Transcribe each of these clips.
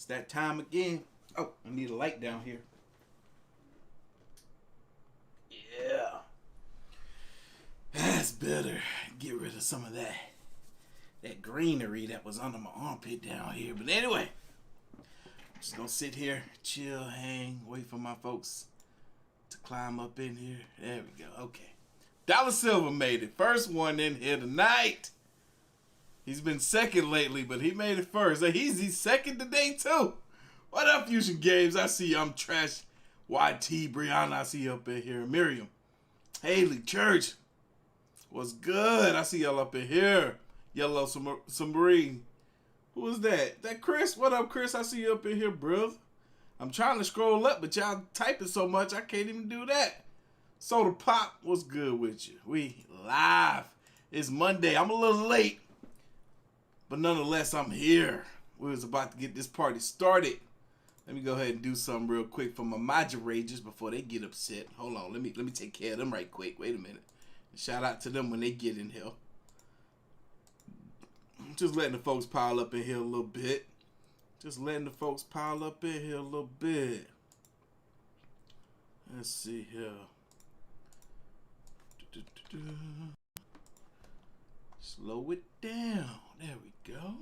It's that time again. Oh, I need a light down here. Yeah. That's better. Get rid of some of that greenery that was under my armpit down here. But anyway, I'm just gonna sit here, chill, hang, wait for my folks to climb up in here. There we go. Okay. Dollar Silver made it. First one in here tonight. He's been second lately, but he made it first. He's second today too. What up, Fusion Games? I see you. I'm Trash. YT, Brianna, I see you up in here. Miriam, Haley, Church. What's good? I see y'all up in here. Yellow Submarine. Who is that? That Chris? What up, Chris? I see you up in here, brother. I'm trying to scroll up, but y'all typing so much, I can't even do that. Soda Pop, what's good with you? We live. It's Monday. I'm a little late, but nonetheless, I'm here. We was about to get this party started. Let me go ahead and do something real quick for my moderages before they get upset. Hold on. Let me take care of them right quick. Wait a minute. Shout out to them when they get in here. I'm just letting the folks pile up in here a little bit. Just letting the folks pile up in here a little bit. Let's see here. Slow it down. There we go.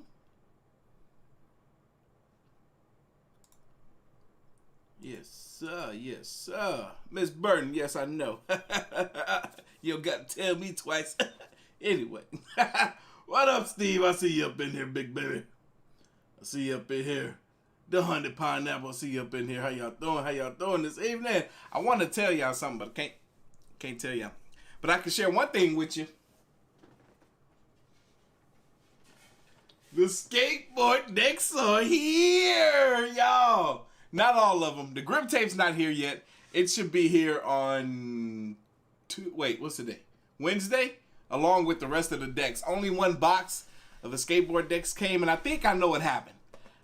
Yes, sir. Yes, sir. Miss Burton, yes, I know. You don't got to tell me twice. Anyway. What up, Steve? I see you up in here, big baby. I see you up in here. The 100 Pineapple, I see you up in here. How y'all doing? How y'all doing this evening? I want to tell y'all something, but I can't tell y'all. But I can share one thing with you. The skateboard decks are here, y'all. Not all of them. The grip tape's not here yet. It should be here on what's the day? Wednesday, along with the rest of the decks. Only one box of the skateboard decks came, and I think I know what happened.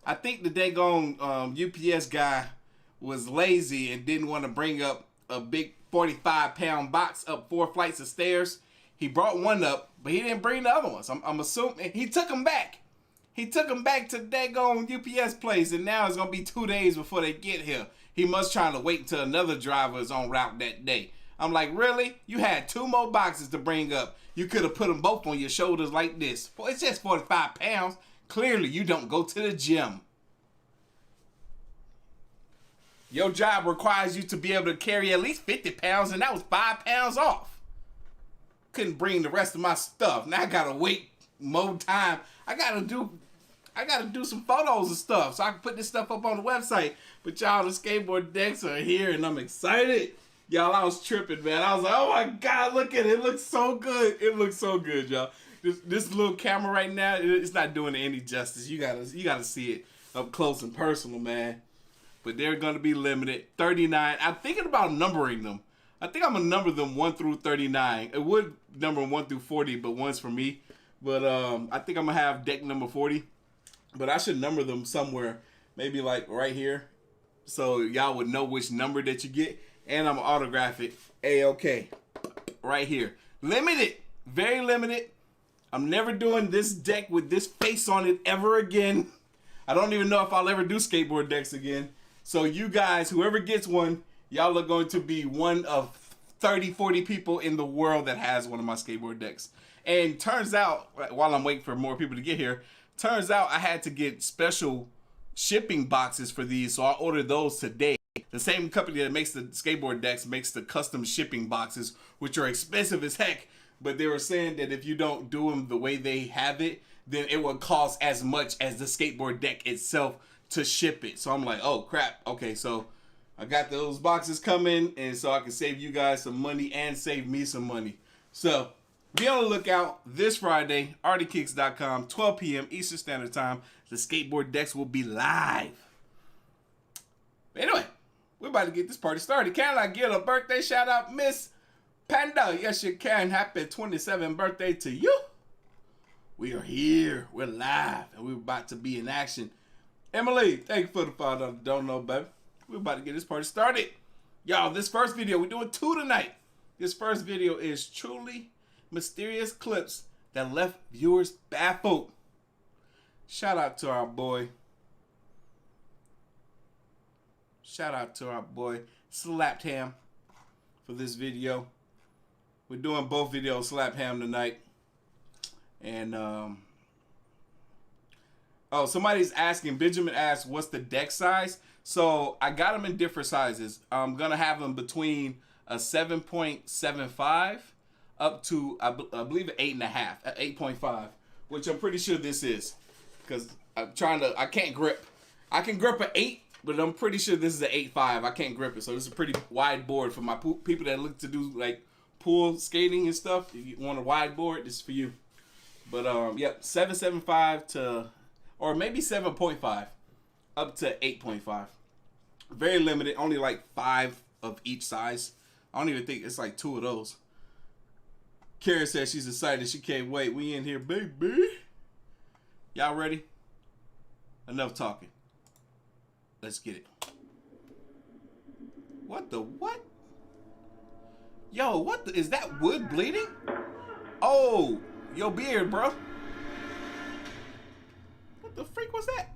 I think the daggone UPS guy was lazy and didn't want to bring up a big 45-pound box up 4 flights of stairs. He brought one up, but he didn't bring the other ones. I'm assuming he took them back. He took them back to the daggone UPS place, and now it's going to be 2 days before they get here. He must try to wait until another driver is en route that day. I'm like, really? You had 2 more boxes to bring up. You could have put them both on your shoulders like this. Well, it's just 45 pounds. Clearly, you don't go to the gym. Your job requires you to be able to carry at least 50 pounds, and that was 5 pounds off. Couldn't bring the rest of my stuff. Now I got to wait more time. I gotta do some photos and stuff so I can put this stuff up on the website. But y'all, the skateboard decks are here and I'm excited. Y'all, I was tripping, man. I was like, oh my God, look at it. It looks so good. It looks so good, y'all. This little camera right now, it's not doing it any justice. You gotta see it up close and personal, man. But they're gonna be limited. 39. I'm thinking about numbering them. I think I'm gonna number them 1 through 39. It would number 1 through 40, but one's for me. But I think I'm going to have deck number 40. But I should number them somewhere. Maybe like right here. So y'all would know which number that you get. And I'm going to autograph it. A-OK. Right here. Limited. Very limited. I'm never doing this deck with this face on it ever again. I don't even know if I'll ever do skateboard decks again. So you guys, whoever gets one, y'all are going to be one of 30, 40 people in the world that has one of my skateboard decks. And turns out, while I'm waiting for more people to get here, turns out I had to get special shipping boxes for these, so I ordered those today. The same company that makes the skateboard decks makes the custom shipping boxes, which are expensive as heck, but they were saying that if you don't do them the way they have it, then it will cost as much as the skateboard deck itself to ship it. So I'm like, oh crap, okay, so I got those boxes coming, and so I can save you guys some money and save me some money. So be on the lookout this Friday, Artofkickz.com, 12 p.m. Eastern Standard Time. The skateboard decks will be live. But anyway, we're about to get this party started. Can I get a birthday shout out, Miss Panda? Yes, you can. Happy 27th birthday to you. We are here. We're live, and we're about to be in action. Emily, thank you for the $5 don't know, baby. We're about to get this party started. Y'all, this first video, we're doing 2 tonight. This first video is truly mysterious clips that left viewers baffled. Shout out to our boy Shout out to our boy Slapped Ham for this video. We're doing both videos, Slapped Ham tonight. And oh, somebody's asking, Benjamin asked, what's the deck size? So I got them in different sizes. I'm gonna have them between a 7.75 up to I believe an 8.5, 8.5, which I'm pretty sure this is, because I can't grip. I can grip an 8, but I'm pretty sure this is an 8.5. I can't grip it, so this is a pretty wide board for my people that look to do like pool skating and stuff. If you want a wide board, this is for you. But yep, 7.75 to, or maybe 7.5 up to 8.5. Very limited, only like 5 of each size. I don't even think it's like 2 of those. Karen says she's excited. She can't wait. We in here, baby. Y'all ready? Enough talking. Let's get it. What the what? Yo, what the, is that wood bleeding? Oh, your beard, bro. What the freak was that?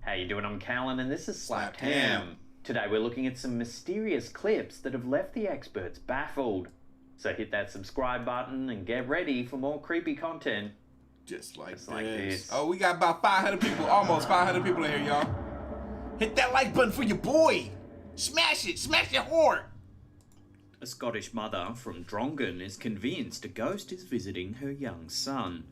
How you doing? I'm Callan and this is Slapped Ham. Ham. Today we're looking at some mysterious clips that have left the experts baffled. So hit that subscribe button and get ready for more creepy content. Just like this. This. Oh, we got about 500 people, almost 500 people in here, y'all. Hit that like button for your boy. Smash it hard. A Scottish mother from Drongan is convinced a ghost is visiting her young son.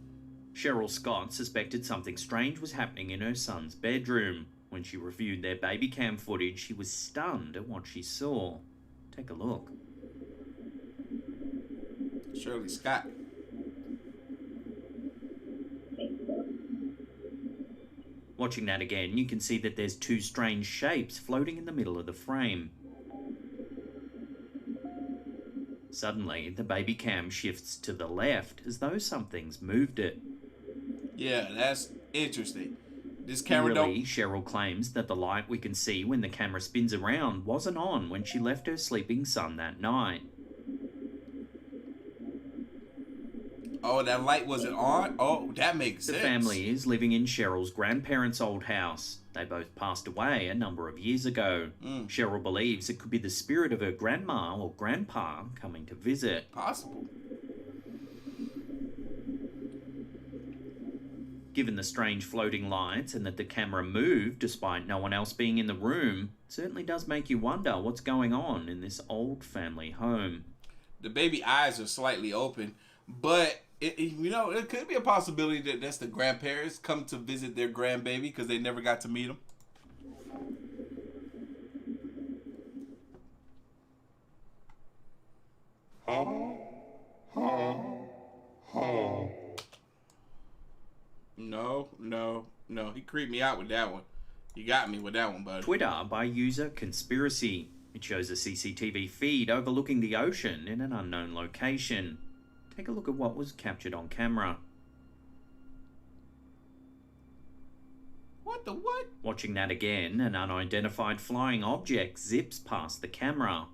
Cheryl Scott suspected something strange was happening in her son's bedroom. When she reviewed their baby cam footage, she was stunned at what she saw. Take a look. Shirley Scott. Watching that again, you can see that there's 2 strange shapes floating in the middle of the frame. Suddenly, the baby cam shifts to the left as though something's moved it. Yeah, that's interesting. This camera Really, Cheryl claims that the light we can see when the camera spins around wasn't on when she left her sleeping son that night. Oh, that light wasn't on? Oh, that makes sense. The family is living in Cheryl's grandparents' old house. They both passed away a number of years ago. Cheryl believes it could be the spirit of her grandma or grandpa coming to visit. Possible. Given the strange floating lights and that the camera moved despite no one else being in the room, it certainly does make you wonder what's going on in this old family home. The baby eyes are slightly open, but it could be a possibility that that's the grandparents come to visit their grandbaby because they never got to meet him. No. He creeped me out with that one. You got me with that one, bud. Twitter by user Conspiracy. It shows a CCTV feed overlooking the ocean in an unknown location. Take a look at what was captured on camera. What the what? Watching that again, an unidentified flying object zips past the camera.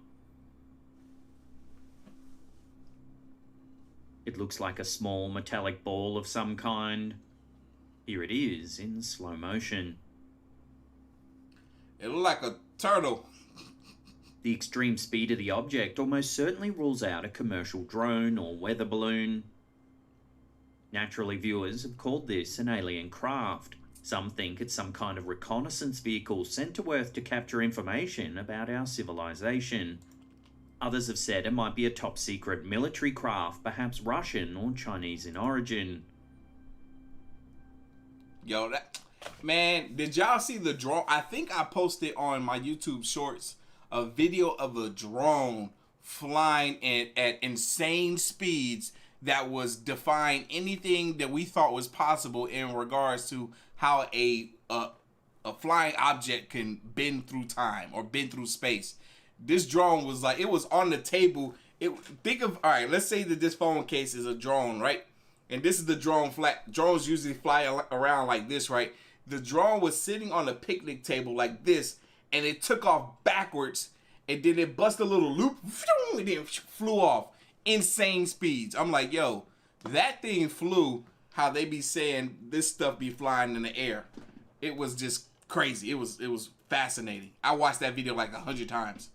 It looks like a small metallic ball of some kind. Here it is in slow motion. It looked like a turtle. The extreme speed of the object almost certainly rules out a commercial drone or weather balloon. Naturally, viewers have called this an alien craft. Some think it's some kind of reconnaissance vehicle sent to Earth to capture information about our civilization. Others have said it might be a top-secret military craft, perhaps Russian or Chinese in origin. Yo, man, did y'all see the drone? I think I posted on my YouTube shorts a video of a drone flying at insane speeds that was defying anything that we thought was possible in regards to how a flying object can bend through time or bend through space. This drone was like, it was on the table. All right, let's say that this phone case is a drone, right? And this is the drone drones usually fly around like this, right? The drone was sitting on a picnic table like this, and it took off backwards, and then it busted a little loop, and then flew off. Insane speeds. I'm like, yo, that thing flew how they be saying this stuff be flying in the air. It was just crazy. It was fascinating. I watched that video like 100 times.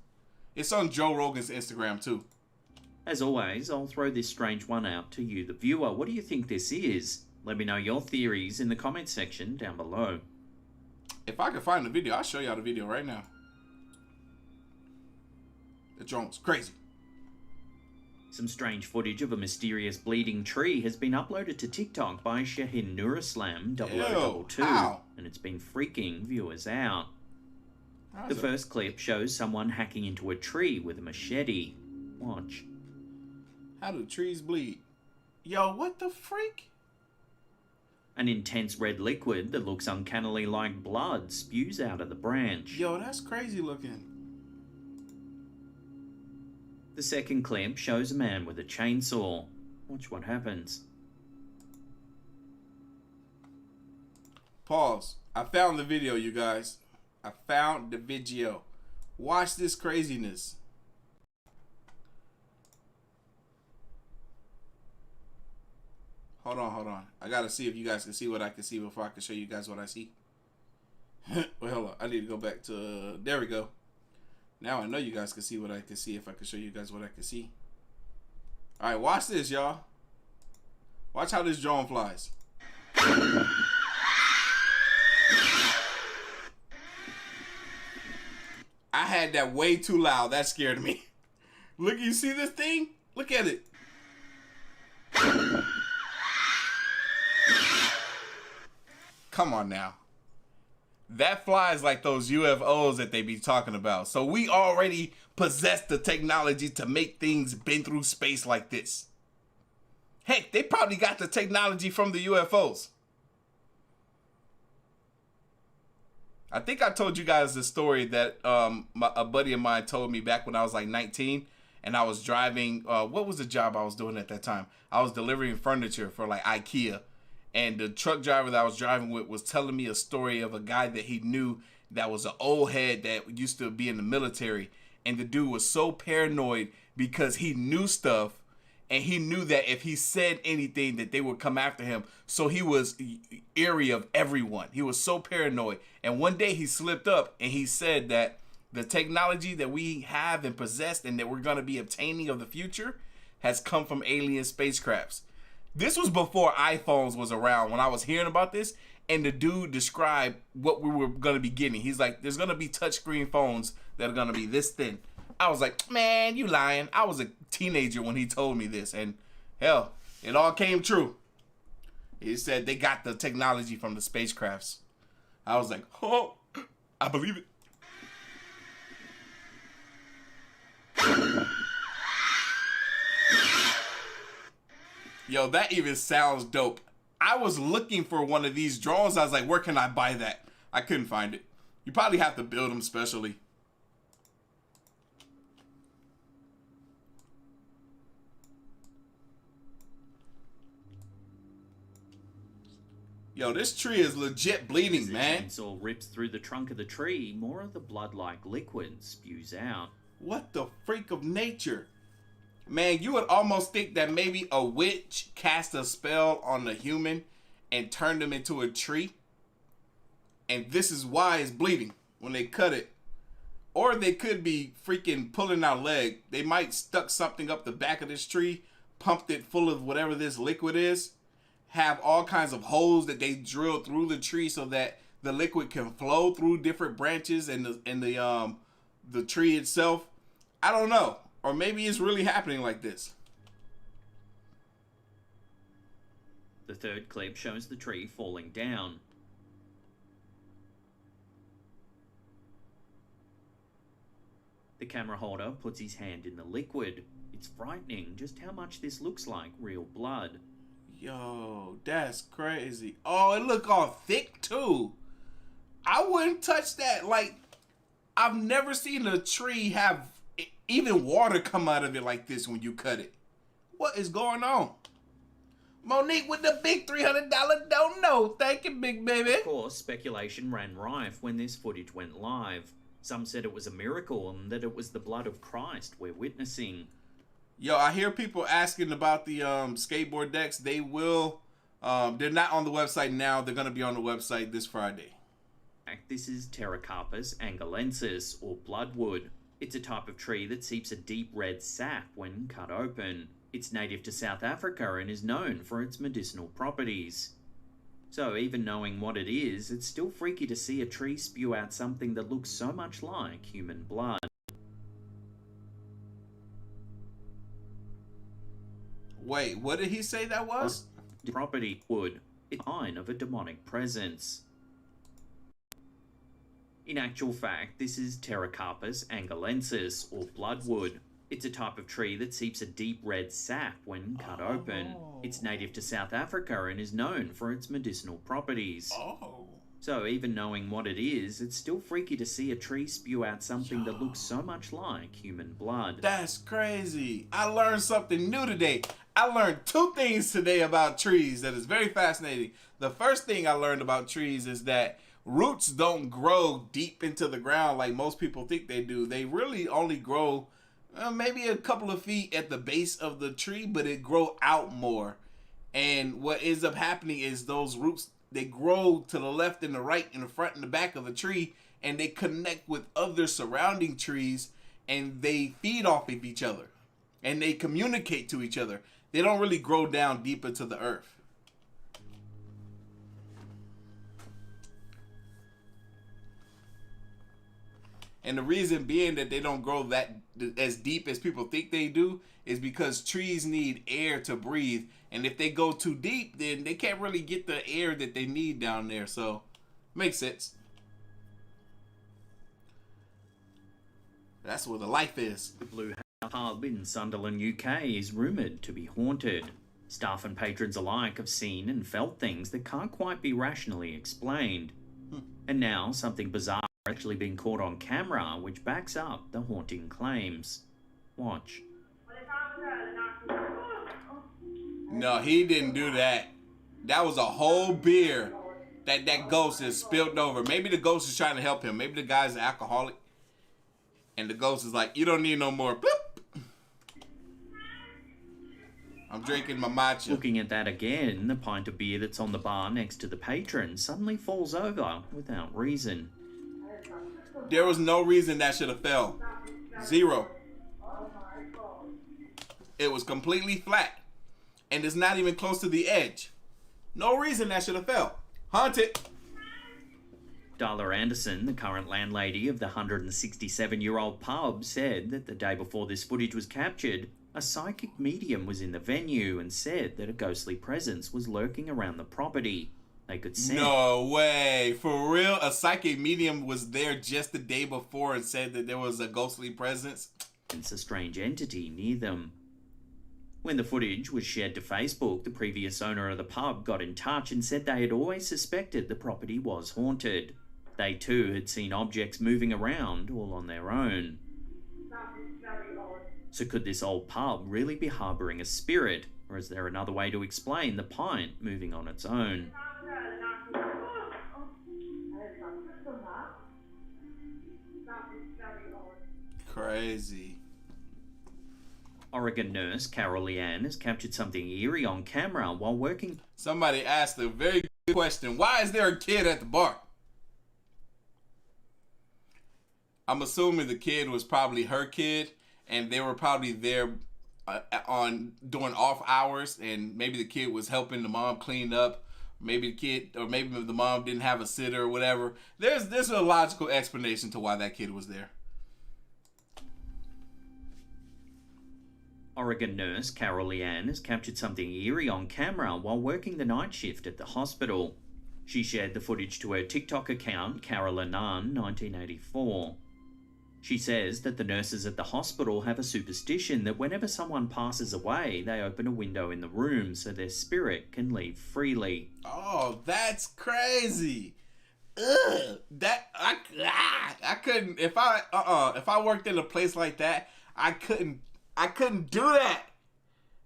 It's on Joe Rogan's Instagram too. As always, I'll throw this strange one out to you, the viewer. What do you think this is? Let me know your theories in the comments section down below. If I could find the video, I'll show y'all the video right now. The drone's crazy. Some strange footage of a mysterious bleeding tree has been uploaded to TikTok by Shahin Nuraslam 0022, and it's been freaking viewers out. The first clip shows someone hacking into a tree with a machete. Watch. How do trees bleed? Yo, what the freak? An intense red liquid that looks uncannily like blood spews out of the branch. Yo, that's crazy looking. The second clip shows a man with a chainsaw. Watch what happens. Pause. I found the video, you guys. I found the video. Watch this craziness. Hold on. I gotta see if you guys can see what I can see before I can show you guys what I see. Well, hold on. I need to go back to... there we go. Now I know you guys can see what I can see if I can show you guys what I can see. Alright, watch this, y'all. Watch how this drone flies. I had that way too loud. That scared me. Look, you see this thing? Look at it. Come on now. That flies like those UFOs that they be talking about. So we already possess the technology to make things bend through space like this. Heck, they probably got the technology from the UFOs. I think I told you guys the story that a buddy of mine told me back when I was like 19 and I was driving. What was the job I was doing at that time? I was delivering furniture for like IKEA. And the truck driver that I was driving with was telling me a story of a guy that he knew that was an old head that used to be in the military. And the dude was so paranoid because he knew stuff and he knew that if he said anything that they would come after him. So he was eerie of everyone. He was so paranoid. And one day he slipped up and he said that the technology that we have and possessed and that we're going to be obtaining of the future has come from alien spacecrafts. This was before iPhones was around when I was hearing about this, and the dude described what we were going to be getting. He's like, there's going to be touchscreen phones that are going to be this thin. I was like, man, you lying. I was a teenager when he told me this, and hell, it all came true. He said they got the technology from the spacecrafts. I was like, oh, I believe it. Yo, that even sounds dope. I was looking for one of these drones. I was like, where can I buy that? I couldn't find it. You probably have to build them specially. Yo, this tree is legit bleeding, man. As the chainsaw rips through the trunk of the tree, more of the blood-like liquid spews out. What the freak of nature? Man, you would almost think that maybe a witch cast a spell on the human and turned him into a tree. And this is why it's bleeding when they cut it. Or they could be freaking pulling out leg. They might stuck something up the back of this tree, pumped it full of whatever this liquid is, have all kinds of holes that they drill through the tree so that the liquid can flow through different branches and the tree itself. I don't know. Or maybe it's really happening like this. The third clip shows the tree falling down. The camera holder puts his hand in the liquid. It's frightening just how much this looks like real blood. Yo, that's crazy. Oh, it look all thick too. I wouldn't touch that. Like, I've never seen a tree have even water come out of it like this when you cut it. What is going on? Monique with the big $300 don't know. Thank you, big baby. Of course, speculation ran rife when this footage went live. Some said it was a miracle and that it was the blood of Christ we're witnessing. Yo, I hear people asking about the skateboard decks. They will, they're not on the website now. They're going to be on the website this Friday. This is Pterocarpus angolensis, or bloodwood. It's a type of tree that seeps a deep red sap when cut open. It's native to South Africa and is known for its medicinal properties. So even knowing what it is, it's still freaky to see a tree spew out something that looks so much like human blood. Wait, what did he say that was? Property wood. It's a sign of a demonic presence. In actual fact, this is Pterocarpus angolensis, or bloodwood. It's a type of tree that seeps a deep red sap when cut open. It's native to South Africa and is known for its medicinal properties. So even knowing what it is, it's still freaky to see a tree spew out something that looks so much like human blood. That's crazy. I learned something new today. I learned 2 things today about trees that is very fascinating. The first thing I learned about trees is that roots don't grow deep into the ground like most people think they do. They really only grow maybe a couple of feet at the base of the tree, but it grow out more. And what ends up happening is those roots, they grow to the left and the right and the front and the back of the tree, and they connect with other surrounding trees, and they feed off of each other, and they communicate to each other. They don't really grow down deep into the earth. And the reason being that they don't grow that as deep as people think they do is because trees need air to breathe. And if they go too deep, then they can't really get the air that they need down there. So, makes sense. That's where the life is. The Blue House pub in Sunderland, UK is rumoured to be haunted. Staff and patrons alike have seen and felt things that can't quite be rationally explained. And now something bizarre has actually been caught on camera, which backs up the haunting claims. Watch. No, he didn't do that. That was a whole beer that ghost has spilled over. Maybe the ghost is trying to help him. Maybe the guy's an alcoholic. And the ghost is like, you don't need no more. Bloop. I'm drinking my matcha. Looking at that again, the pint of beer that's on the bar next to the patron suddenly falls over without reason. There was no reason that should have fell. Zero. It was completely flat. And it's not even close to the edge. No reason that should have fell. Haunted. Darla Anderson, the current landlady of the 167-year-old pub, said that the day before this footage was captured, a psychic medium was in the venue and said that a ghostly presence was lurking around the property. They could sense. No way. For real? A psychic medium was there just the day before and said that there was a ghostly presence? It's a strange entity near them. When the footage was shared to Facebook, the previous owner of the pub got in touch and said they had always suspected the property was haunted. They too had seen objects moving around all on their own. So could this old pub really be harbouring a spirit, or is there another way to explain the pint moving on its own? Crazy. Oregon nurse Carol Leanne has captured something eerie on camera while working. Somebody asked a very good question. Why is there a kid at the bar? I'm assuming the kid was probably her kid, and they were probably there during off hours, and maybe the kid was helping the mom clean up. Maybe the kid, or maybe the mom didn't have a sitter or whatever. There's a logical explanation to why that kid was there. Oregon nurse Carol Leanne has captured something eerie on camera while working the night shift at the hospital. She shared the footage to her TikTok account, Carol Anan 1984. She says that the nurses at the hospital have a superstition that whenever someone passes away, they open a window in the room so their spirit can leave freely. Oh, that's crazy. Ugh. I couldn't, if I worked in a place like that, I couldn't do that.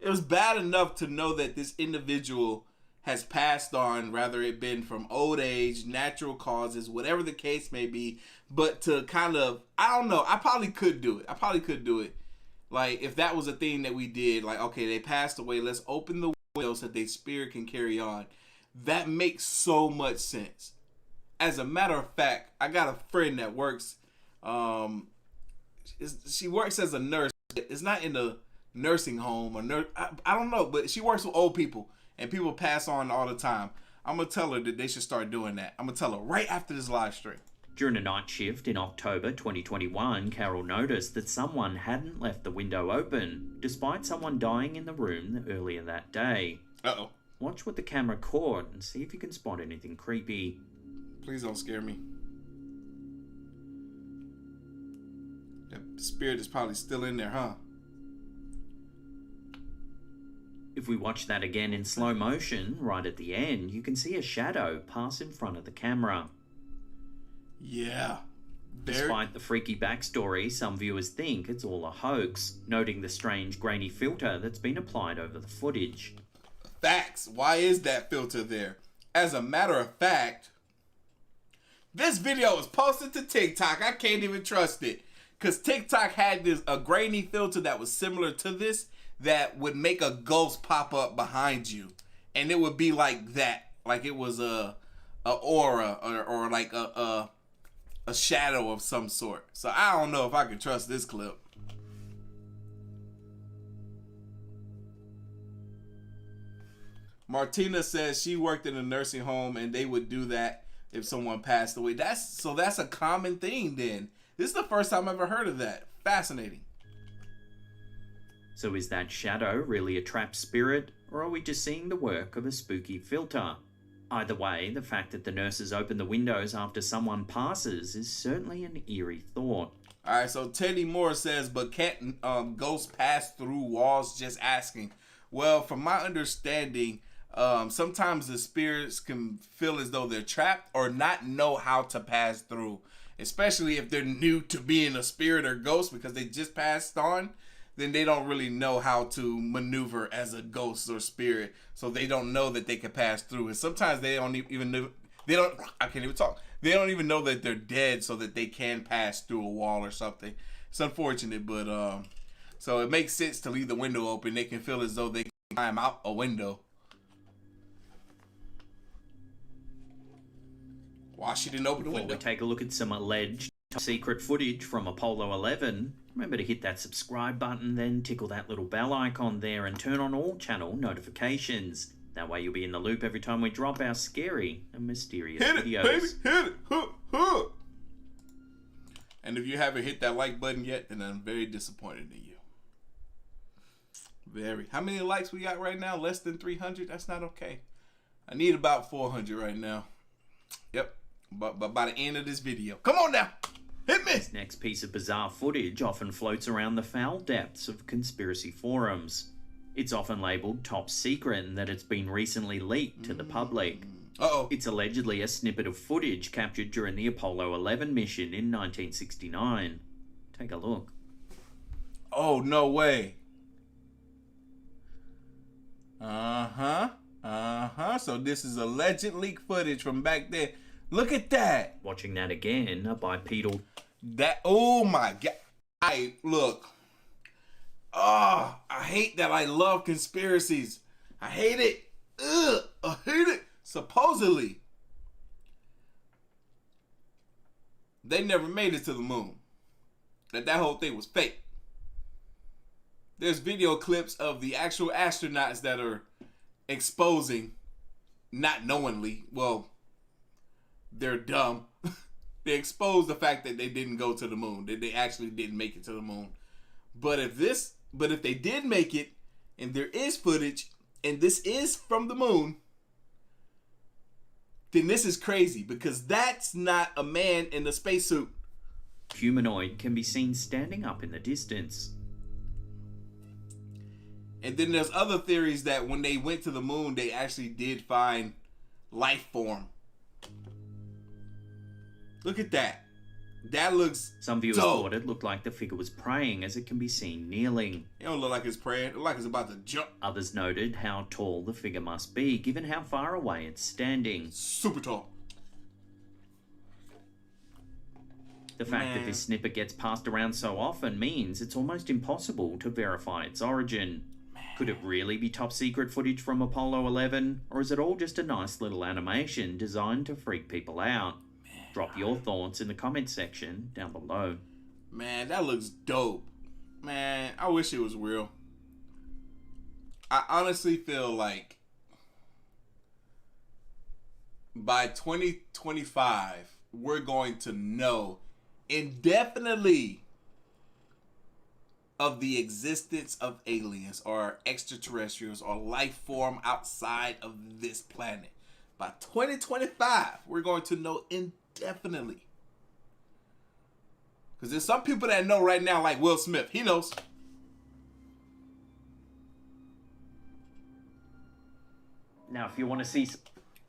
It was bad enough to know that this individual has passed on, rather it been from old age, natural causes, whatever the case may be. But to kind of, I don't know, I probably could do it. Like, if that was a thing that we did, like, okay, they passed away, let's open the window so that their spirit can carry on. That makes so much sense. As a matter of fact, I got a friend that works. She works as a nurse. It's not in the nursing home or nurse. I don't know, but she works with old people, and people pass on all the time. I'm gonna tell her that they should start doing that. I'm gonna tell her right after this live stream. During a night shift in October 2021, Carol noticed that someone hadn't left the window open, despite someone dying in the room earlier that day. Uh-oh. Watch what the camera caught and see if you can spot anything creepy. Please don't scare me. That spirit is probably still in there, huh? If we watch that again in slow motion, right at the end, you can see a shadow pass in front of the camera. Yeah. Despite the freaky backstory, some viewers think it's all a hoax, noting the strange grainy filter that's been applied over the footage. Facts. Why is that filter there? As a matter of fact, this video was posted to TikTok. I can't even trust it. Because TikTok had a grainy filter that was similar to this that would make a ghost pop up behind you. And it would be like that. Like it was a aura or like a shadow of some sort. So I don't know if I can trust this clip. Martina says she worked in a nursing home and they would do that if someone passed away. That's a common thing then. This is the first time I've ever heard of that. Fascinating. So is that shadow really a trapped spirit, or are we just seeing the work of a spooky filter? Either way, the fact that the nurses open the windows after someone passes is certainly an eerie thought. Alright, so Teddy Moore says, but can't ghosts pass through walls? Just asking. Well, from my understanding, sometimes the spirits can feel as though they're trapped or not know how to pass through. Especially if they're new to being a spirit or ghost because they just passed on. Then they don't really know how to maneuver as a ghost or spirit. So they don't know that they can pass through. And sometimes they don't even know, I can't even talk. They don't even know that they're dead so that they can pass through a wall or something. It's unfortunate, but so it makes sense to leave the window open. They can feel as though they can climb out a window. Why she didn't open the window? Before we take a look at some alleged top secret footage from Apollo 11, remember to hit that subscribe button, then tickle that little bell icon there and turn on all channel notifications. That way you'll be in the loop every time we drop our scary and mysterious videos. Baby, hit it, huh, huh. And if you haven't hit that like button yet, then I'm very disappointed in you. Very. How many likes we got right now? Less than 300? That's not okay. I need about 400 right now. Yep. But by the end of this video. Come on now. Hit me. This next piece of bizarre footage often floats around the foul depths of conspiracy forums. It's often labeled top secret in that it's been recently leaked to the public. Uh-oh. It's allegedly a snippet of footage captured during the Apollo 11 mission in 1969. Take a look. Oh, no way. Uh-huh. Uh-huh. So this is alleged leak footage from back then. Look at that. Watching that again, a bipedal... That, oh my God. Look. Oh, I hate that. I love conspiracies. I hate it. Ugh, I hate it. Supposedly, they never made it to the moon. That whole thing was fake. There's video clips of the actual astronauts that are exposing, not knowingly, well, they're dumb. They expose the fact that they didn't go to the moon, that they actually didn't make it to the moon. But if they did make it, and there is footage, and this is from the moon, then this is crazy because that's not a man in a spacesuit. Humanoid can be seen standing up in the distance. And then there's other theories that when they went to the moon, they actually did find life form. Look at that. That looks Some viewers dope. thought it looked like the figure was praying, as it can be seen kneeling. It don't look like it's praying. It look like it's about to jump. Others noted how tall the figure must be, given how far away it's standing. Super tall. The fact that this snippet gets passed around so often means it's almost impossible to verify its origin. Could it really be top secret footage from Apollo 11, or is it all just a nice little animation designed to freak people out? Drop your thoughts in the comment section down below. Man, that looks dope. Man, I wish it was real. I honestly feel like by 2025, we're going to know indefinitely of the existence of aliens or extraterrestrials or life form outside of this planet. By 2025, we're going to know indefinitely. Because there's some people that know right now, like Will Smith. He knows. Now, if you want to see...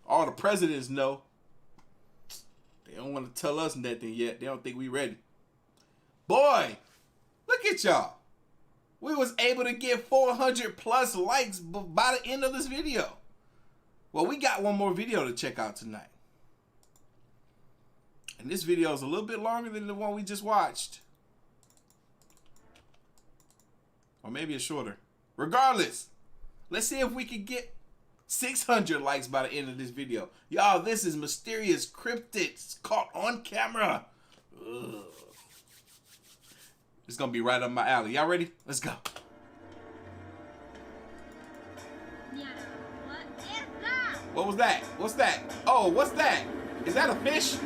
All the presidents know. They don't want to tell us nothing yet. They don't think we ready. Boy, look at y'all. We was able to get 400 plus likes by the end of this video. Well, we got one more video to check out tonight. And this video is a little bit longer than the one we just watched. Or maybe it's shorter. Regardless, let's see if we can get 600 likes by the end of this video. Y'all, this is mysterious cryptids caught on camera. Ugh. It's gonna be right up my alley. Y'all ready? Let's go. Yeah. What is that? What was that? What's that? Oh, what's that? Is that a fish?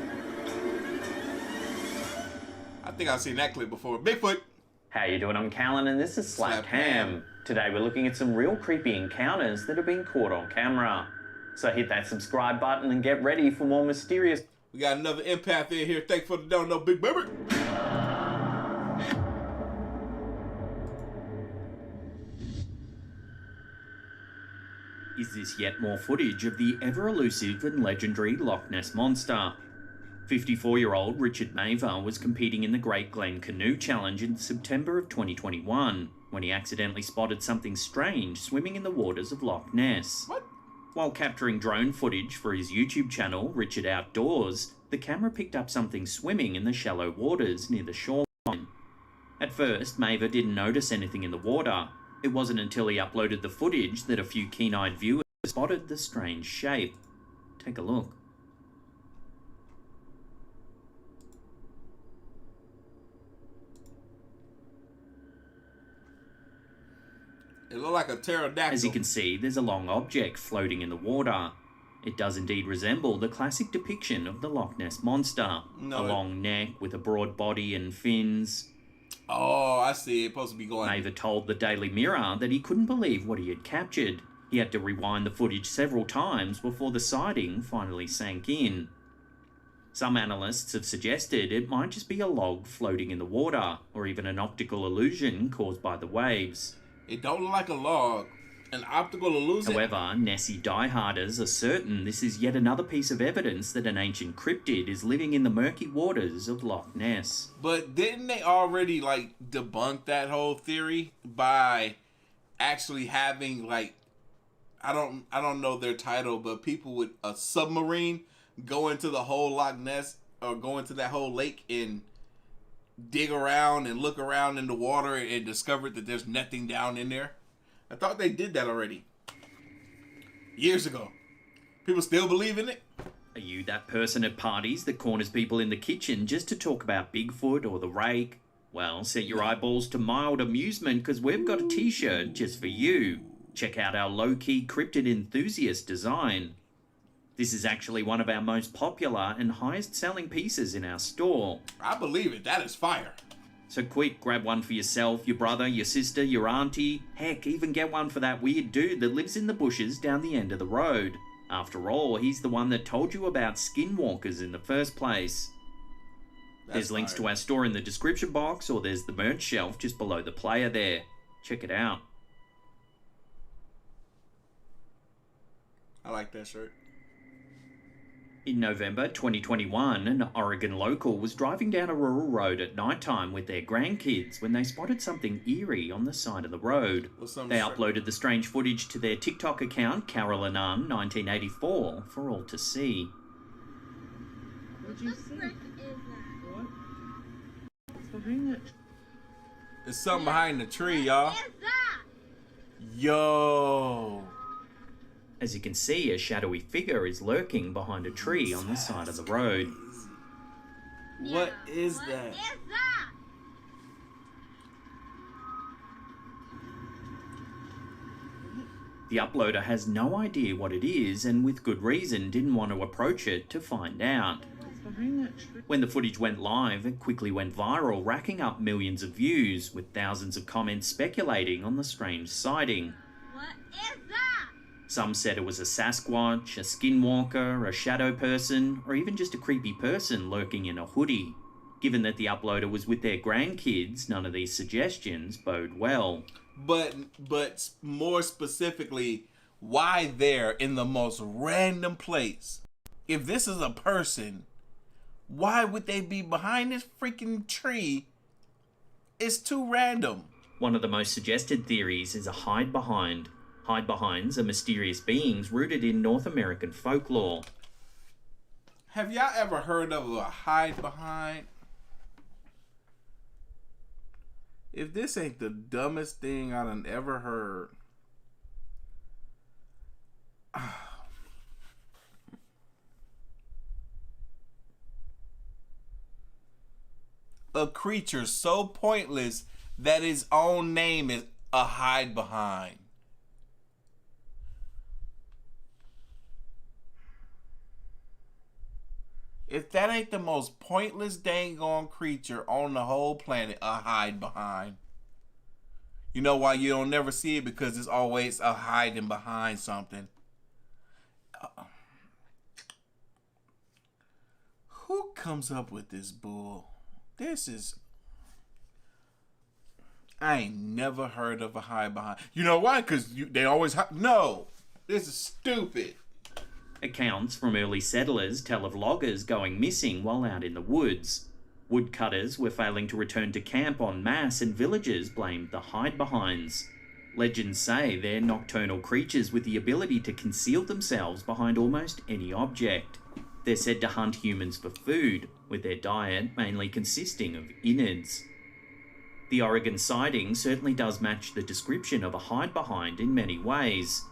I think I've seen that clip before. Bigfoot. How you doing? I'm Callan and this is Slapped Ham. Today we're looking at some real creepy encounters that have been caught on camera. So hit that subscribe button and get ready for more mysterious... We got another empath in here. Thanks for the download, big baby. Is this yet more footage of the ever-elusive and legendary Loch Ness Monster? 54-year-old Richard Maver was competing in the Great Glen Canoe Challenge in September of 2021 when he accidentally spotted something strange swimming in the waters of Loch Ness. What? While capturing drone footage for his YouTube channel, Richard Outdoors, the camera picked up something swimming in the shallow waters near the shoreline. At first, Maver didn't notice anything in the water. It wasn't until he uploaded the footage that a few keen-eyed viewers spotted the strange shape. Take a look. It looked like a pterodactyl. As you can see, there's a long object floating in the water. It does indeed resemble the classic depiction of the Loch Ness Monster. A long neck with a broad body and fins. Oh, I see. It's supposed to be going... Maver told the Daily Mirror that he couldn't believe what he had captured. He had to rewind the footage several times before the sighting finally sank in. Some analysts have suggested it might just be a log floating in the water, or even an optical illusion caused by the waves. It don't look like a log. An optical illusion. However, Nessie dieharders are certain this is yet another piece of evidence that an ancient cryptid is living in the murky waters of Loch Ness. But didn't they already like debunk that whole theory by actually having like I don't know their title, but people with a submarine go into the whole Loch Ness or go into that whole lake and dig around and look around in the water and discovered that there's nothing down in there? I thought they did that already. Years ago. People still believe in it? Are you that person at parties that corners people in the kitchen just to talk about Bigfoot or the rake? Well, set your eyeballs to mild amusement because we've got a t-shirt just for you. Check out our low-key cryptid enthusiast design. This is actually one of our most popular and highest selling pieces in our store. I believe it. That is fire. So quick, grab one for yourself, your brother, your sister, your auntie. Heck, even get one for that weird dude that lives in the bushes down the end of the road. After all, he's the one that told you about Skinwalkers in the first place. There's links to our store in the description box, or there's the merch shelf just below the player there. Check it out. I like that shirt. In November 2021, an Oregon local was driving down a rural road at nighttime with their grandkids when they spotted something eerie on the side of the road. They uploaded the strange footage to their TikTok account, Carolanan1984, for all to see. What the frick is that? What? What's behind it? There's something behind the tree, y'all. What is that? Yo. As you can see, a shadowy figure is lurking behind a tree on the side of the road. What is that? What is that? The uploader has no idea what it is and with good reason didn't want to approach it to find out. When the footage went live, it quickly went viral, racking up millions of views, with thousands of comments speculating on the strange sighting. What is that? Some said it was a Sasquatch, a Skinwalker, a shadow person, or even just a creepy person lurking in a hoodie. Given that the uploader was with their grandkids, none of these suggestions bode well. But more specifically, why there in the most random place? If this is a person, why would they be behind this freaking tree? It's too random. One of the most suggested theories is a hide behind. Hide behinds are mysterious beings rooted in North American folklore. Have y'all ever heard of a hide behind? If this ain't the dumbest thing I done ever heard. A creature so pointless that its own name is a hide behind. If that ain't the most pointless dang on creature on the whole planet, a hide behind. You know why you don't never see it? Because it's always a hiding behind something. Who comes up with this bull? This is... I ain't never heard of a hide behind. You know why? Because they always... No! This is stupid. Accounts from early settlers tell of loggers going missing while out in the woods. Woodcutters were failing to return to camp en masse and villagers blamed the hide-behinds. Legends say they're nocturnal creatures with the ability to conceal themselves behind almost any object. They're said to hunt humans for food, with their diet mainly consisting of innards. The Oregon sighting certainly does match the description of a hide-behind in many ways.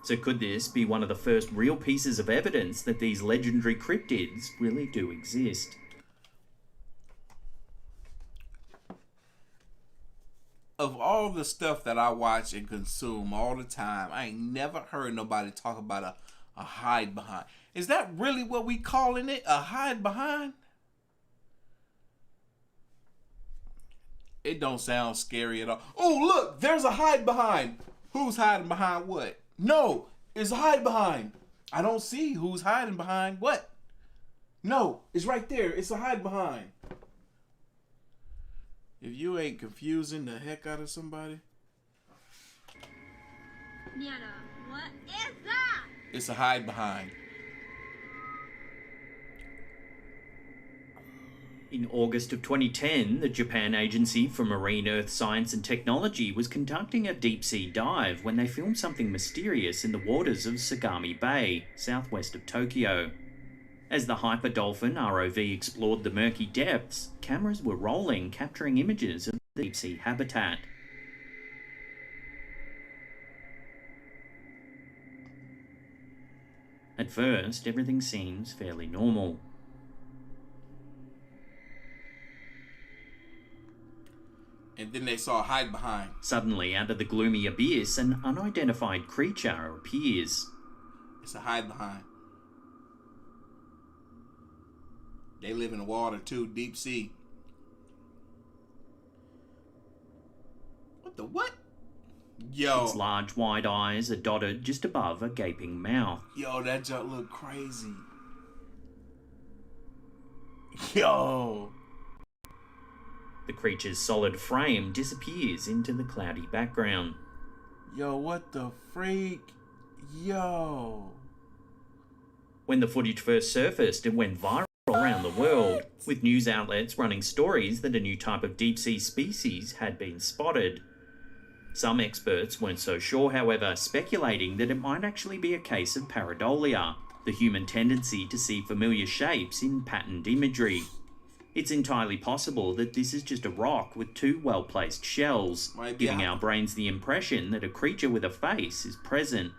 So could this be one of the first real pieces of evidence that these legendary cryptids really do exist? Of all the stuff that I watch and consume all the time, I ain't never heard nobody talk about a hide behind. Is that really what we calling it? A hide behind? It don't sound scary at all. Oh, look, there's a hide behind. Who's hiding behind what? No, it's a hide behind. I don't see who's hiding behind what. No, it's right there. It's a hide behind. If you ain't confusing the heck out of somebody. Nana, what is that? It's a hide behind. In August of 2010, the Japan Agency for Marine Earth Science and Technology was conducting a deep-sea dive when they filmed something mysterious in the waters of Sagami Bay, southwest of Tokyo. As the hyperdolphin ROV explored the murky depths, cameras were rolling, capturing images of the deep-sea habitat. At first, everything seems fairly normal. And then they saw a hide behind. Suddenly, out of the gloomy abyss, an unidentified creature appears. It's a hide behind. They live in the water too, deep sea. What the what? Yo. Its large wide eyes are dotted just above a gaping mouth. Yo, that junk look crazy. Yo. The creature's solid frame disappears into the cloudy background. Yo, what the freak? Yo. When the footage first surfaced, it went viral around the world, with news outlets running stories that a new type of deep-sea species had been spotted. Some experts weren't so sure, however, speculating that it might actually be a case of pareidolia, the human tendency to see familiar shapes in patterned imagery. It's entirely possible that this is just a rock with two well-placed shells, giving our brains the impression that a creature with a face is present.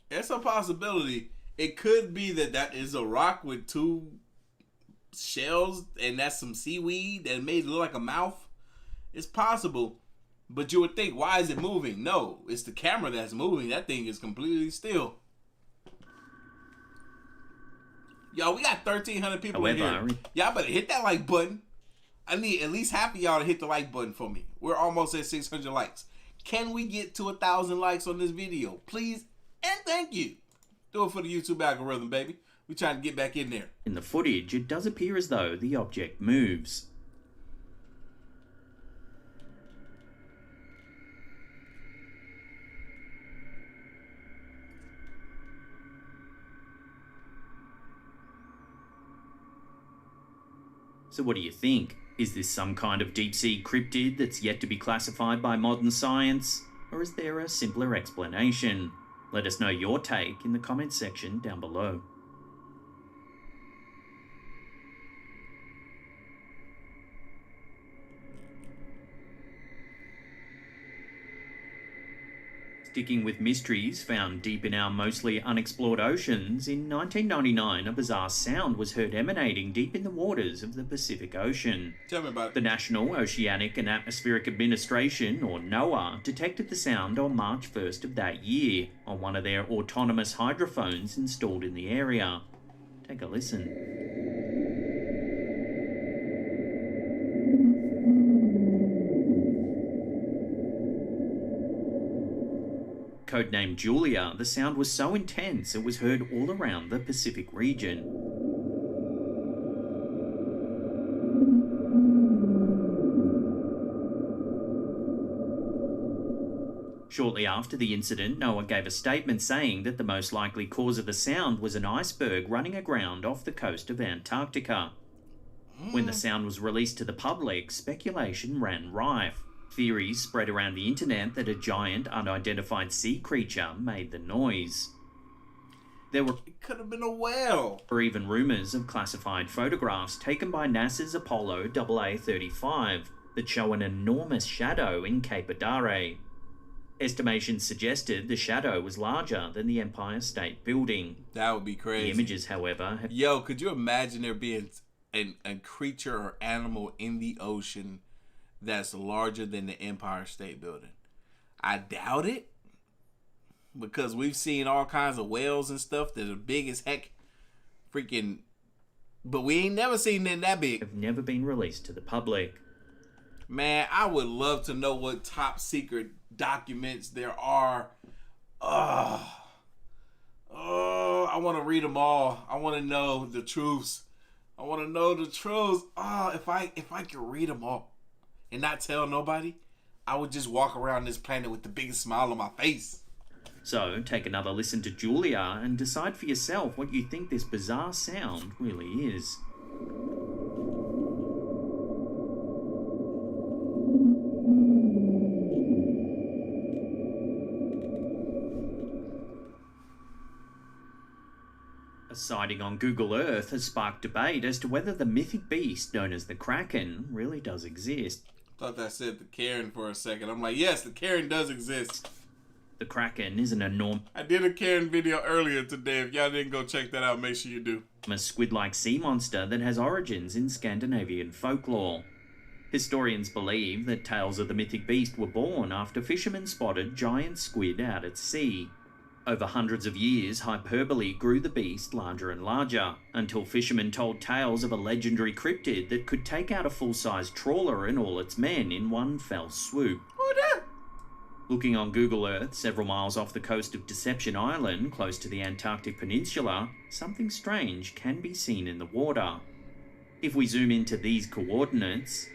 It's a possibility. It could be that is a rock with two shells and that's some seaweed that made it look like a mouth. It's possible. But you would think, why is it moving? No, it's the camera that's moving. That thing is completely still. Yo, we got 1,300 people in here. Y'all better hit that like button. I need at least half of y'all to hit the like button for me. We're almost at 600 likes. Can we get to 1,000 likes on this video? Please and thank you. Do it for the YouTube algorithm, baby. We're trying to get back in there. In the footage, it does appear as though the object moves. So what do you think? Is this some kind of deep-sea cryptid that's yet to be classified by modern science? Or is there a simpler explanation? Let us know your take in the comments section down below. Sticking with mysteries found deep in our mostly unexplored oceans, in 1999 a bizarre sound was heard emanating deep in the waters of the Pacific Ocean. Tell me about it. The National Oceanic and Atmospheric Administration, or NOAA, detected the sound on March 1st of that year on one of their autonomous hydrophones installed in the area. Take a listen. Codenamed Julia, the sound was so intense it was heard all around the Pacific region. Shortly after the incident, NOAA gave a statement saying that the most likely cause of the sound was an iceberg running aground off the coast of Antarctica. When the sound was released to the public, speculation ran rife. Theories spread around the internet that a giant, unidentified sea creature made the noise. There were It could have been a whale. Or even rumours of classified photographs taken by NASA's Apollo AA-35 that show an enormous shadow in Cape Adare. Estimations suggested the shadow was larger than the Empire State Building. That would be crazy. The images, however, have... Yo, could you imagine there being a creature or animal in the ocean that's larger than the Empire State Building? I doubt it, because we've seen all kinds of whales and stuff that are big as heck, freaking, but we ain't never seen them that big. have never been released to the public. Man, I would love to know what top secret documents there are. I want to read them all. I want to know the truths. I want to know the truths. If I could read them all and not tell nobody, I would just walk around this planet with the biggest smile on my face. So, take another listen to Julia and decide for yourself what you think this bizarre sound really is. A sighting on Google Earth has sparked debate as to whether the mythic beast known as the Kraken really does exist. Thought that said the Karen for a second. I'm like, yes, the Karen does exist. The Kraken is an enormous I did a Karen video earlier today. If y'all didn't go check that out, make sure you do. squid-like sea monster that has origins in Scandinavian folklore. Historians believe that tales of the mythic beast were born after fishermen spotted giant squid out at sea. Over hundreds of years, hyperbole grew the beast larger and larger, until fishermen told tales of a legendary cryptid that could take out a full-size trawler and all its men in one fell swoop. Looking on Google Earth, several miles off the coast of Deception Island, close to the Antarctic Peninsula, something strange can be seen in the water. If we zoom into these coordinates,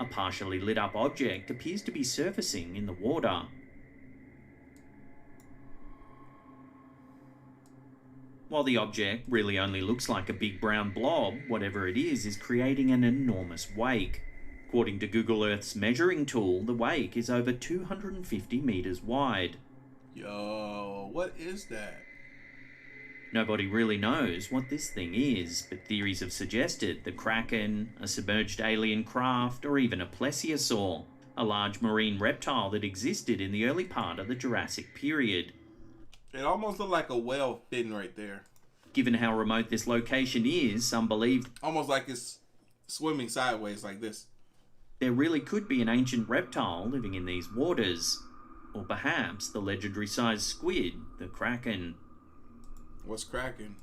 a partially lit up object appears to be surfacing in the water. While the object really only looks like a big brown blob, whatever it is creating an enormous wake. According to Google Earth's measuring tool, the wake is over 250 meters wide. Yo, what is that? Nobody really knows what this thing is, but theories have suggested the Kraken, a submerged alien craft, or even a plesiosaur, a large marine reptile that existed in the early part of the Jurassic period. It almost looked like a whale fin right there. Given how remote this location is, some believe Almost like it's swimming sideways like this. there really could be an ancient reptile living in these waters. Or perhaps the legendary sized squid, the Kraken. What's Kraken?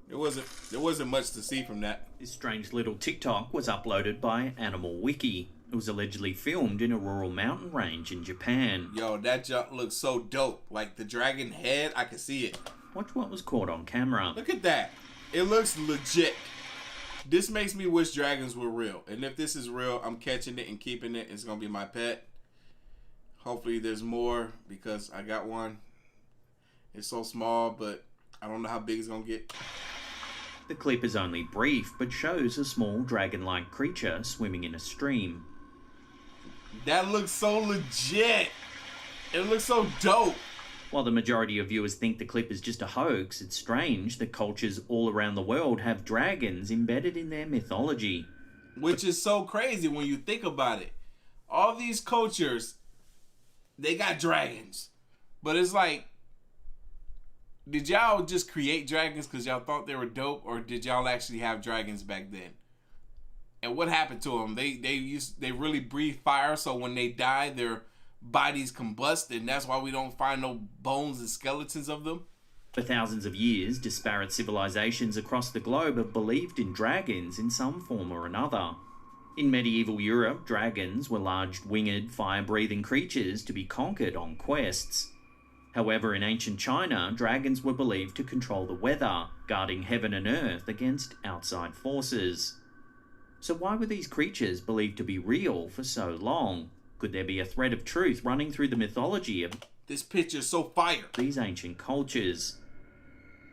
There wasn't much to see from that. This strange little TikTok was uploaded by Animal Wiki. It was allegedly filmed in a rural mountain range in Japan. Yo, that junk looks so dope. Like the dragon head, I can see it. Watch what was caught on camera. Look at that. It looks legit. This makes me wish dragons were real. And if this is real, I'm catching it and keeping it. It's going to be my pet. Hopefully there's more because I got one. It's so small, but I don't know how big it's going to get. The clip is only brief, but shows a small dragon-like creature swimming in a stream. That looks so legit. It looks so dope. While the majority of viewers think the clip is just a hoax, it's strange that cultures all around the world have dragons embedded in their mythology. Which is so crazy when you think about it. All these cultures, they got dragons. But it's like, did y'all just create dragons because y'all thought they were dope, or did y'all actually have dragons back then? And what happened to them? They really breathe fire, so when they die, their bodies combust, and that's why we don't find no bones and skeletons of them. For thousands of years, disparate civilizations across the globe have believed in dragons in some form or another. In medieval Europe, dragons were large winged, fire-breathing creatures to be conquered on quests. However, in ancient China, dragons were believed to control the weather, guarding heaven and earth against outside forces. So why were these creatures believed to be real for so long? Could there be a thread of truth running through the mythology of This picture's so fire. these ancient cultures?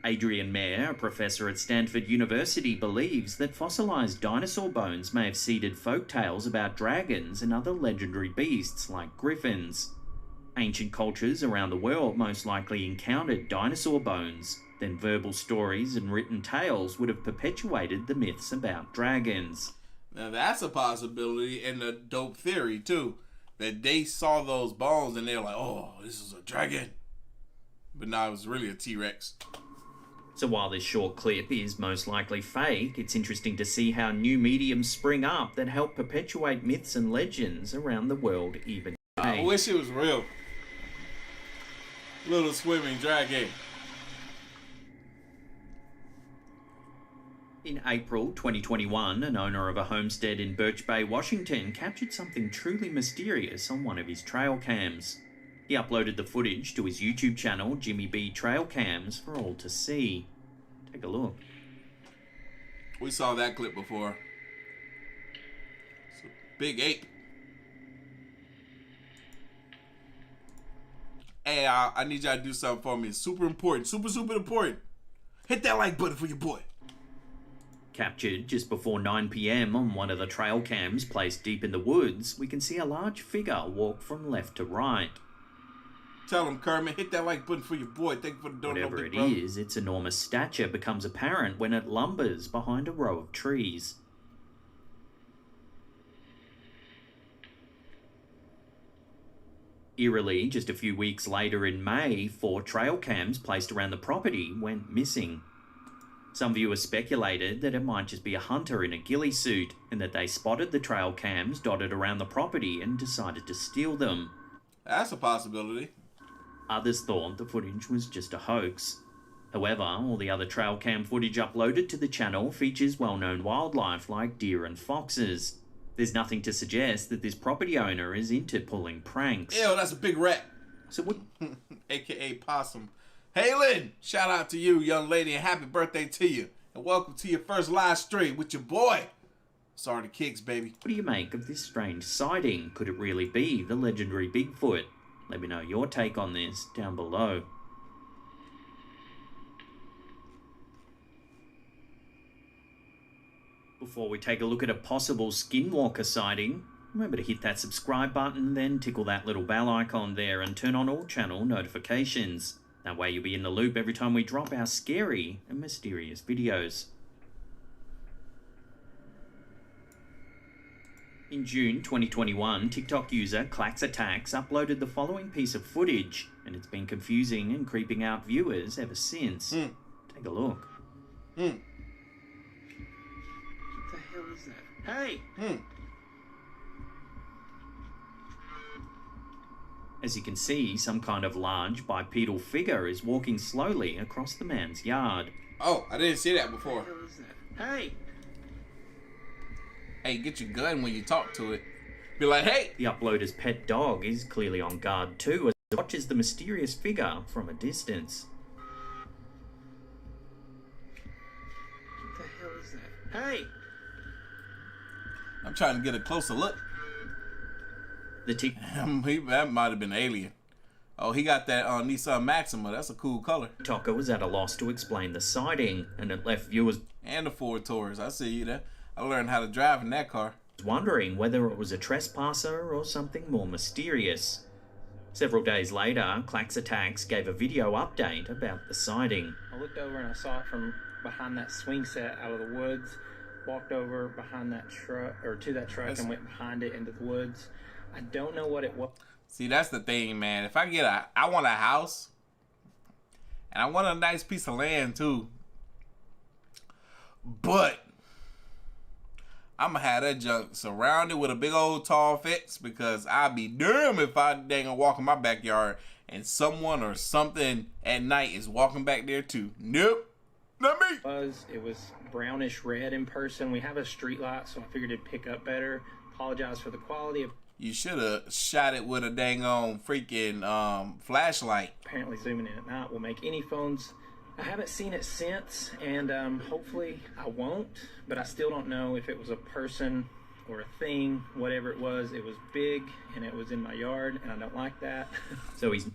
Adrian Mayer, a professor at Stanford University, believes that fossilized dinosaur bones may have seeded folk tales about dragons and other legendary beasts like griffins. Ancient cultures around the world most likely encountered dinosaur bones. Then verbal stories and written tales would have perpetuated the myths about dragons. Now that's a possibility and a dope theory too. That they saw those bones and they're like, oh, this is a dragon. But no, it was really a T-Rex. So while this short clip is most likely fake, it's interesting to see how new mediums spring up that help perpetuate myths and legends around the world even today. I wish it was real. Little swimming dragon. In April 2021, an owner of a homestead in Birch Bay, Washington, captured something truly mysterious on one of his trail cams. He uploaded the footage to his YouTube channel, Jimmy B Trail Cams, for all to see. Take a look. We saw that clip before. It's a big ape. Hey, I need y'all to do something for me. It's super important. Super important. Hit that like button for your boy. Captured just before 9 PM on one of the trail cams placed deep in the woods, we can see a large figure walk from left to right. Tell him, Kermit, hit that like button for your boy. Thank you for the donut. Whatever it is, its enormous stature becomes apparent when it lumbers behind a row of trees. Eerily, just a few weeks later in May, 4 trail cams placed around the property went missing. Some viewers speculated that it might just be a hunter in a ghillie suit, and that they spotted the trail cams dotted around the property and decided to steal them. That's a possibility. Others thought the footage was just a hoax. However, all the other trail cam footage uploaded to the channel features well-known wildlife like deer and foxes. There's nothing to suggest that this property owner is into pulling pranks. Ew, that's a big rat. So what? AKA Possum. Hey Lynn, shout out to you, young lady, and happy birthday to you. And welcome to your first live stream with your boy. Artofkickz, baby. What do you make of this strange sighting? Could it really be the legendary Bigfoot? Let me know your take on this down below. Before we take a look at a possible Skinwalker sighting, remember to hit that subscribe button, then tickle that little bell icon there and turn on all channel notifications. That way you'll be in the loop every time we drop our scary and mysterious videos. In June 2021, TikTok user Artofkickz uploaded the following piece of footage, and it's been confusing and creeping out viewers ever since. Take a look. What the hell is that? Hey! As you can see, some kind of large bipedal figure is walking slowly across the man's yard. Oh, I didn't see that before. What the hell is that? Hey! Hey, get your gun when you talk to it. Be like, hey! The uploader's pet dog is clearly on guard too, as it watches the mysterious figure from a distance. What the hell is that? Hey! I'm trying to get a closer look. That might have been Alien. Oh, he got that Nissan Maxima. That's a cool color. TikToker was at a loss to explain the sighting, and it left viewers And the Ford Taurus. I see you there. I learned how to drive in that car. wondering whether it was a trespasser or something more mysterious. Several days later, Artofkickz gave a video update about the sighting. I looked over and I saw it from behind that swing set out of the woods. Walked over behind that truck, or to that truck, and went behind it into the woods. I don't know what it was. See, that's the thing, man. If I want a house, and I want a nice piece of land too, but I'm gonna have that junk surrounded with a big old tall fence, because I'd be damn if I dang gonna walk in my backyard and someone or something at night is walking back there too. Nope, not me. It was brownish red in person. We have a street light, so I figured it'd pick up better. Apologize for the quality of. You should have shot it with a dang on freaking flashlight. Apparently zooming in at night will make any phones. I haven't seen it since, and hopefully I won't, but I still don't know if it was a person or a thing. Whatever it was big, and it was in my yard, and I don't like that. So he's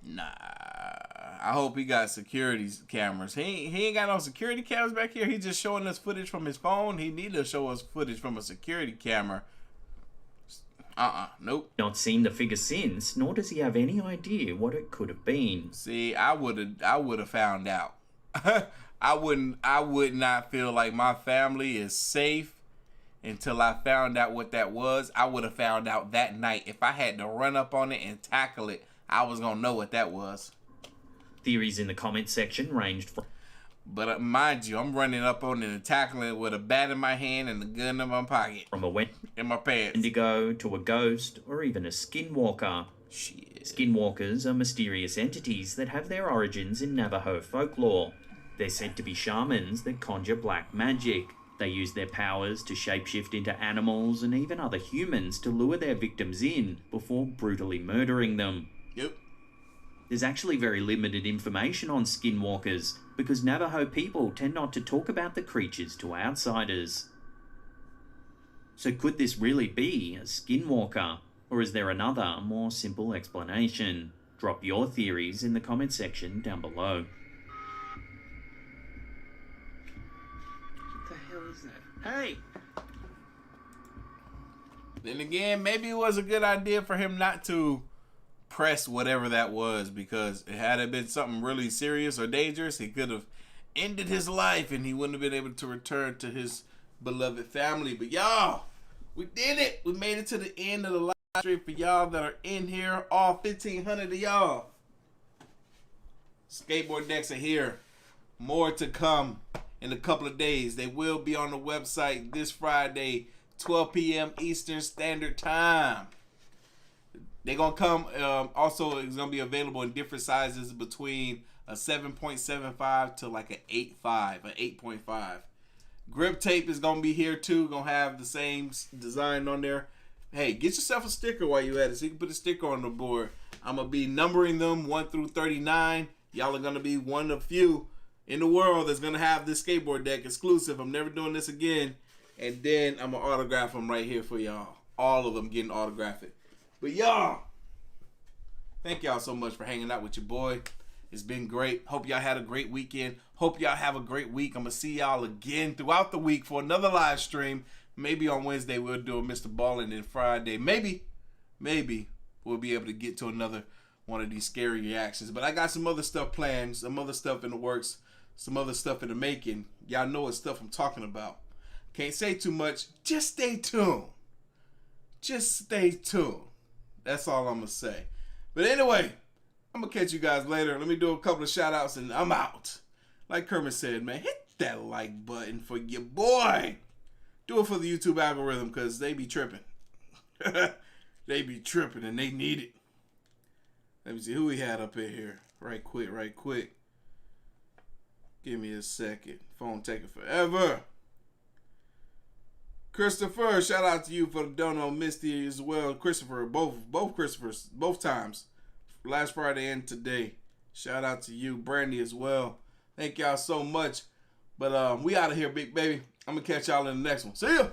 Nah, I hope he got security cameras. He ain't got no security cameras back here. He's just showing us footage from his phone. He need to show us footage from a security camera. Nope. not seen the figure since, nor does he have any idea what it could have been. See, I would have found out. I would not feel like my family is safe until I found out what that was. I would have found out that night. If I had to run up on it and tackle it, I was gonna know what that was. Theories in the comment section ranged from But mind you, I'm running up on it and tackling it with a bat in my hand and a gun in my pocket. a In my pants. Wendigo to a ghost or even a Skinwalker. Shit. Skinwalkers are mysterious entities that have their origins in Navajo folklore. They're said to be shamans that conjure black magic. They use their powers to shapeshift into animals and even other humans to lure their victims in before brutally murdering them. Yep. There's actually very limited information on skinwalkers because Navajo people tend not to talk about the creatures to outsiders. So could this really be a skinwalker, or is there another, more simple explanation? Drop your theories in the comment section down below. What the hell is that? Hey! Then again, maybe it was a good idea for him not to press whatever that was, because had it been something really serious or dangerous, he could have ended his life and he wouldn't have been able to return to his beloved family. But y'all, we did it. We made it to the end of the live stream for y'all that are in here, all 1,500 of y'all. Skateboard decks are here. More to come in a couple of days. They will be on the website this Friday, 12 p.m. Eastern Standard Time. They're going to come, also it's going to be available in different sizes between a 7.75 to like an 8.5, an 8.5. Grip tape is going to be here too. Going to have the same design on there. Hey, get yourself a sticker while you're at it so you can put a sticker on the board. I'm going to be numbering them 1 through 39. Y'all are going to be one of few in the world that's going to have this skateboard deck exclusive. I'm never doing this again. And then I'm going to autograph them right here for y'all. All of them getting autographed. But y'all, thank y'all so much for hanging out with your boy. It's been great. Hope y'all had a great weekend. Hope y'all have a great week. I'm going to see y'all again throughout the week for another live stream. Maybe on Wednesday we'll do a Mr. Ball, and then Friday, maybe we'll be able to get to another one of these scary reactions. But I got some other stuff planned, some other stuff in the works, some other stuff in the making. Y'all know what stuff I'm talking about. Can't say too much. Just stay tuned. Just stay tuned. That's all I'm going to say. But anyway, I'm going to catch you guys later. Let me do a couple of shout outs and I'm out. Like Kermit said, man, hit that like button for your boy. Do it for the YouTube algorithm because they be tripping. They be tripping and they need it. Let me see who we had up in here. Right quick. Give me a second. Phone taking forever. Christopher, shout out to you for the dono. Misty as well. Christopher, both Christophers, both times. Last Friday and today. Shout out to you. Brandy as well. Thank y'all so much. But we out of here, big baby. I'm going to catch y'all in the next one. See ya.